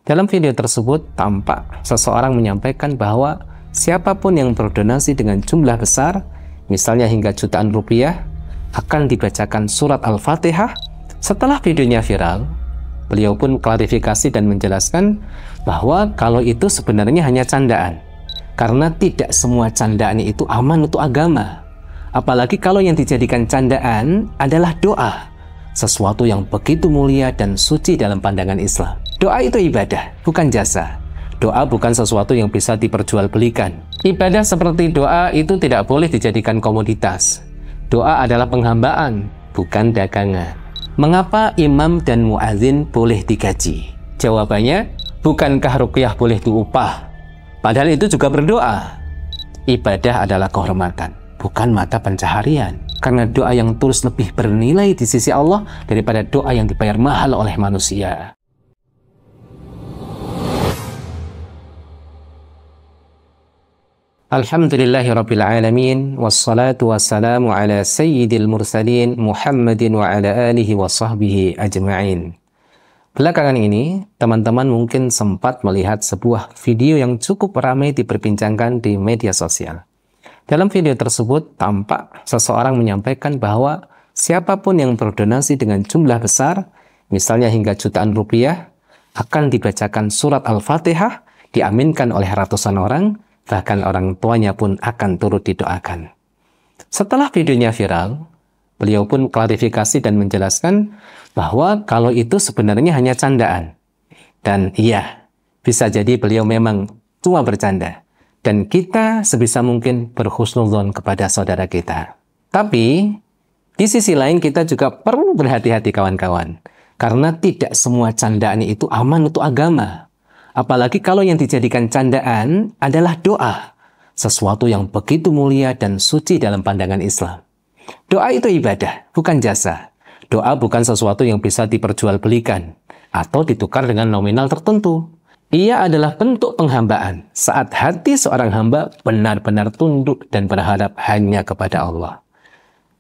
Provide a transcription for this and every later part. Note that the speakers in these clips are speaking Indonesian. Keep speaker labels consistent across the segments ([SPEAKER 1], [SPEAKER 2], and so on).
[SPEAKER 1] Dalam video tersebut tampak seseorang menyampaikan bahwa siapapun yang berdonasi dengan jumlah besar, misalnya hingga jutaan rupiah, akan dibacakan surat Al-Fatihah. Setelah videonya viral, beliau pun klarifikasi dan menjelaskan bahwa kalau itu sebenarnya hanya candaan, karena tidak semua candaan itu aman untuk agama. Apalagi kalau yang dijadikan candaan adalah doa, sesuatu yang begitu mulia dan suci dalam pandangan Islam. Doa itu ibadah, bukan jasa. Doa bukan sesuatu yang bisa diperjualbelikan. Ibadah seperti doa itu tidak boleh dijadikan komoditas. Doa adalah penghambaan, bukan dagangan. Mengapa imam dan muadzin boleh digaji? Jawabannya, bukankah ruqyah boleh diupah? Padahal itu juga berdoa. Ibadah adalah kehormatan, bukan mata pencaharian. Karena doa yang tulus lebih bernilai di sisi Allah daripada doa yang dibayar mahal oleh manusia. Alhamdulillahirrabbilalamin, wassalatu wassalamu ala sayyidil mursalin Muhammadin wa ala alihi wa sahbihi ajma'in. Belakangan ini, teman-teman mungkin sempat melihat sebuah video yang cukup ramai diperbincangkan di media sosial. Dalam video tersebut, tampak seseorang menyampaikan bahwa siapapun yang berdonasi dengan jumlah besar, misalnya hingga jutaan rupiah, akan dibacakan surat Al-Fatihah, diaminkan oleh ratusan orang, bahkan orang tuanya pun akan turut didoakan. Setelah videonya viral, beliau pun klarifikasi dan menjelaskan bahwa kalau itu sebenarnya hanya candaan. Dan iya, bisa jadi beliau memang cuma bercanda. Dan kita sebisa mungkin berhusnudzon kepada saudara kita. Tapi, di sisi lain kita juga perlu berhati-hati kawan-kawan. Karena tidak semua candaan itu aman untuk agama. Apalagi kalau yang dijadikan candaan adalah doa, sesuatu yang begitu mulia dan suci dalam pandangan Islam. Doa itu ibadah, bukan jasa. Doa bukan sesuatu yang bisa diperjualbelikan atau ditukar dengan nominal tertentu. Ia adalah bentuk penghambaan saat hati seorang hamba benar-benar tunduk dan berharap hanya kepada Allah.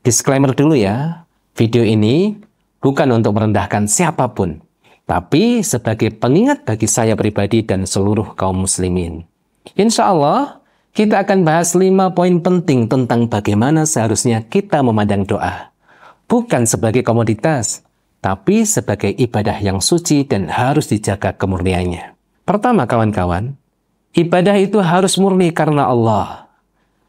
[SPEAKER 1] Disclaimer dulu ya, video ini bukan untuk merendahkan siapapun, tapi sebagai pengingat bagi saya pribadi dan seluruh kaum muslimin. Insya Allah, kita akan bahas 5 poin penting tentang bagaimana seharusnya kita memandang doa. Bukan sebagai komoditas, tapi sebagai ibadah yang suci dan harus dijaga kemurniannya. Pertama kawan-kawan, ibadah itu harus murni karena Allah.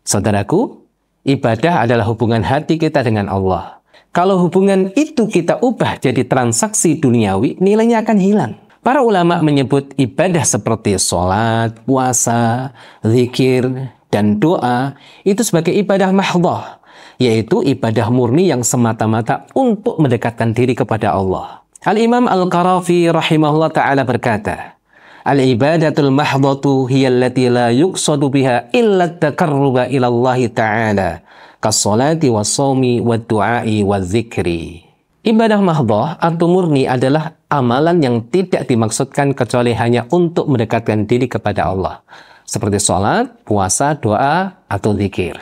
[SPEAKER 1] Saudaraku, ibadah adalah hubungan hati kita dengan Allah. Kalau hubungan itu kita ubah jadi transaksi duniawi, nilainya akan hilang. Para ulama menyebut ibadah seperti sholat, puasa, zikir, dan doa itu sebagai ibadah mahdhah, yaitu ibadah murni yang semata-mata untuk mendekatkan diri kepada Allah. Al-Imam Al-Qarafi rahimahullah ta'ala berkata, Al-ibadatul mahdhatu hiya allati la yuqsadu biha illa at-taqarruba ila Allah ta'ala. Kas-salati was-shaumi wad-du'ai waz-zikri. Ibadah mahdhah atau murni adalah amalan yang tidak dimaksudkan kecuali hanya untuk mendekatkan diri kepada Allah, seperti salat, puasa, doa, atau zikir.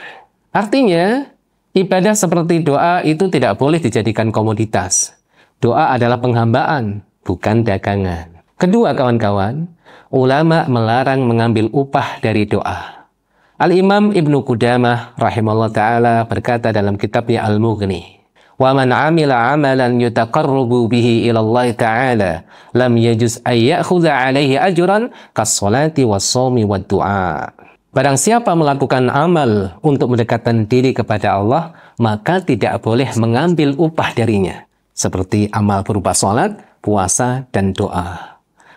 [SPEAKER 1] Artinya, ibadah seperti doa itu tidak boleh dijadikan komoditas. Doa adalah penghambaan, bukan dagangan. Kedua kawan-kawan, ulama melarang mengambil upah dari doa. Al-Imam Ibnu Qudamah rahimahullah ta'ala berkata dalam kitabnya Al-Mughni, "Wa man 'amila 'amalan yutaqarrabu bihi ila Allah ta'ala lam yajuz ay ya'khudha 'alaihi ajran kas-salati was-shaumi wad-du'a." Barang siapa melakukan amal untuk mendekatkan diri kepada Allah, maka tidak boleh mengambil upah darinya, seperti amal berupa salat, puasa, dan doa.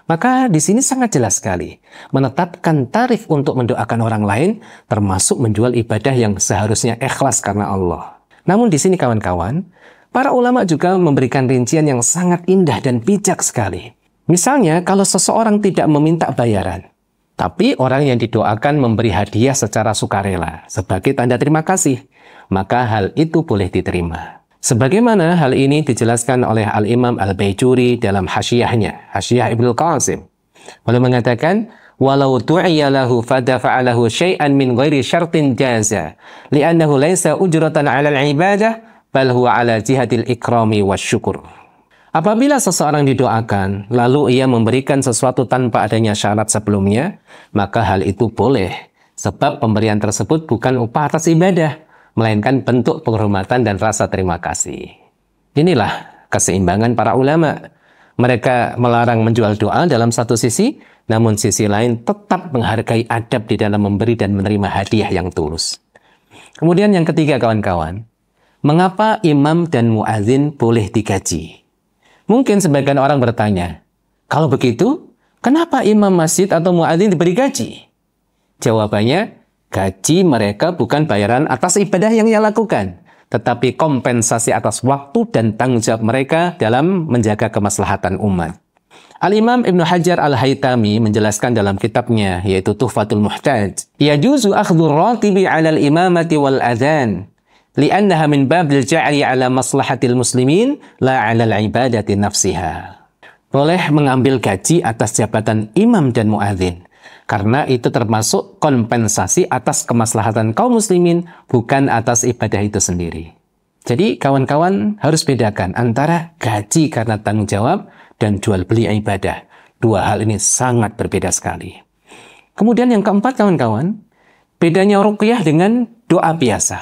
[SPEAKER 1] Maka di sini sangat jelas sekali, menetapkan tarif untuk mendoakan orang lain, termasuk menjual ibadah yang seharusnya ikhlas karena Allah. Namun di sini kawan-kawan, para ulama juga memberikan rincian yang sangat indah dan bijak sekali. Misalnya, kalau seseorang tidak meminta bayaran, tapi orang yang didoakan memberi hadiah secara sukarela sebagai tanda terima kasih, maka hal itu boleh diterima. Sebagaimana hal ini dijelaskan oleh Al-Imam Al-Baijuri dalam Hasyiahnya, Hasyiah Ibnul Qasim. Beliau mengatakan, "Walau tu'iya lahu fadafa'alahu syai'an min ghairi syartin jaza, li'annahu laisa ujratan 'ala al-ibadah, bal huwa 'ala jihatil ikrami wasyukur." Apabila seseorang didoakan, lalu ia memberikan sesuatu tanpa adanya syarat sebelumnya, maka hal itu boleh. Sebab pemberian tersebut bukan upah atas ibadah, melainkan bentuk penghormatan dan rasa terima kasih. Inilah keseimbangan para ulama. Mereka melarang menjual doa dalam satu sisi, namun sisi lain tetap menghargai adab di dalam memberi dan menerima hadiah yang tulus. Kemudian yang ketiga kawan-kawan, mengapa imam dan muadzin boleh digaji? Mungkin sebagian orang bertanya, kalau begitu, kenapa imam masjid atau muadzin diberi gaji? Jawabannya, gaji mereka bukan bayaran atas ibadah yang ia lakukan, tetapi kompensasi atas waktu dan tanggung jawab mereka dalam menjaga kemaslahatan umat. Al-Imam Ibnu Hajar Al-Haytami menjelaskan dalam kitabnya, yaitu Tuhfatul Muhtaj, yajuzu akhdhu ratibi 'ala al-imamati wal adhan, li'annaha min babil ja'li 'ala maslahatil muslimin la 'ala al-ibadati nafsiha. Boleh mengambil gaji atas jabatan imam dan muadzin karena itu termasuk kompensasi atas kemaslahatan kaum muslimin, bukan atas ibadah itu sendiri. Jadi kawan-kawan harus bedakan antara gaji karena tanggung jawab dan jual beli ibadah. Dua hal ini sangat berbeda sekali. Kemudian yang keempat kawan-kawan, bedanya ruqyah dengan doa biasa.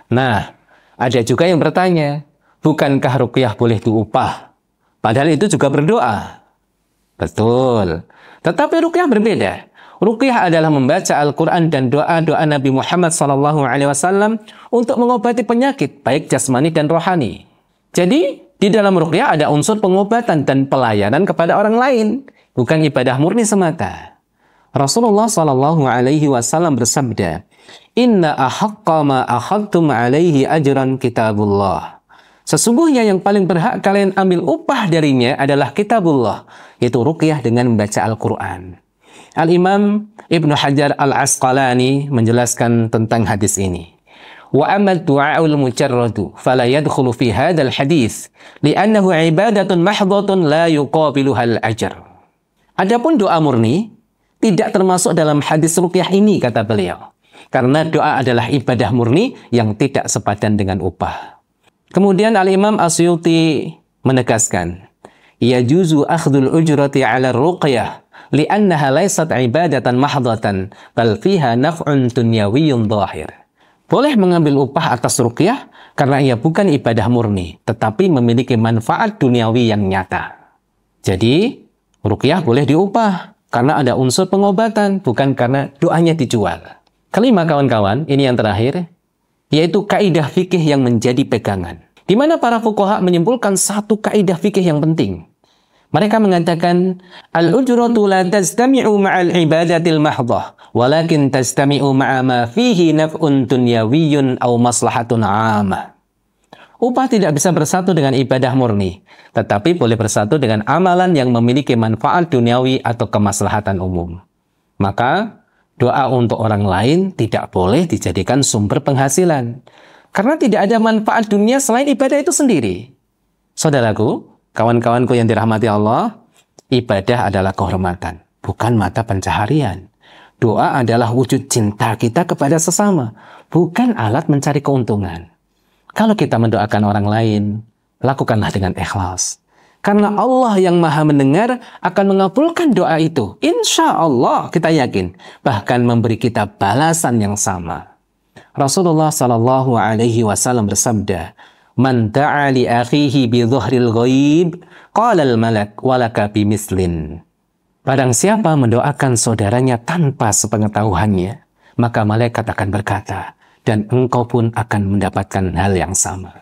[SPEAKER 1] Nah, ada juga yang bertanya, bukankah ruqyah boleh diupah? Padahal itu juga berdoa. Betul. Tetapi ruqyah berbeda. Ruqyah adalah membaca Al-Quran dan doa-doa Nabi Muhammad SAW untuk mengobati penyakit, baik jasmani dan rohani. Jadi, di dalam ruqyah ada unsur pengobatan dan pelayanan kepada orang lain, bukan ibadah murni semata. Rasulullah SAW bersabda, Inna ahaqqa ma akhadtum alaihi ajran kitabullah. Sesungguhnya yang paling berhak kalian ambil upah darinya adalah kitabullah, yaitu ruqyah dengan membaca Al-Quran. Al-Imam Ibnu Hajar Al-Asqalani menjelaskan tentang hadis ini. Wa amal du'aul mujarradu fala yadkhulu fi hadzal hadits li'annahu ibadatun mahdhatun la yuqabiluha al-ajr. Adapun doa murni tidak termasuk dalam hadis ruqyah ini, kata beliau. Karena doa adalah ibadah murni yang tidak sepadan dengan upah. Kemudian Al-Imam Asyuti menegaskan, yajuzu akhdul ujrati 'ala ruqyah li'annaha laysat ibadatan mahdhatan bal fiha naf'un dunyawiyyun dhahir. Boleh mengambil upah atas ruqyah karena ia bukan ibadah murni, tetapi memiliki manfaat duniawi yang nyata. Jadi, ruqyah boleh diupah karena ada unsur pengobatan, bukan karena doanya dijual. Kelima kawan-kawan, ini yang terakhir, yaitu kaidah fikih yang menjadi pegangan. Di mana para fuqaha menyimpulkan satu kaidah fikih yang penting. Mereka mengatakan, al-ujratu la tastami'u ma'al ibadatil mahdhah, walakin tastami'u ma'a ma fihi naf'un dunyawiyyun aw maslahatun 'amah. Upah tidak bisa bersatu dengan ibadah murni, tetapi boleh bersatu dengan amalan yang memiliki manfaat duniawi atau kemaslahatan umum. Maka, doa untuk orang lain tidak boleh dijadikan sumber penghasilan, karena tidak ada manfaat dunia selain ibadah itu sendiri. Saudaraku, kawan-kawanku yang dirahmati Allah, ibadah adalah kehormatan, bukan mata pencaharian. Doa adalah wujud cinta kita kepada sesama, bukan alat mencari keuntungan. Kalau kita mendoakan orang lain, lakukanlah dengan ikhlas. Karena Allah yang maha mendengar akan mengabulkan doa itu. Insya Allah kita yakin. Bahkan memberi kita balasan yang sama. Rasulullah SAW bersabda, Man da'a li akhihi bi dhuhril ghaib, qala al-malak walaka bimislin. Barang siapa mendoakan saudaranya tanpa sepengetahuannya, maka malaikat akan berkata, dan engkau pun akan mendapatkan hal yang sama.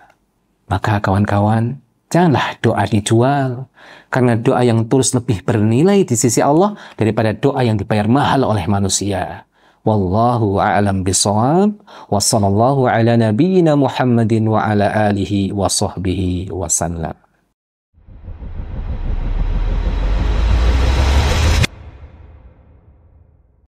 [SPEAKER 1] Maka kawan-kawan, janganlah doa dijual, karena doa yang tulus lebih bernilai di sisi Allah daripada doa yang dibayar mahal oleh manusia. Wallahu a'lam bishawab, wa sallallahu ala nabiyyina Muhammadin wa ala alihi wa sahbihi wa sallam.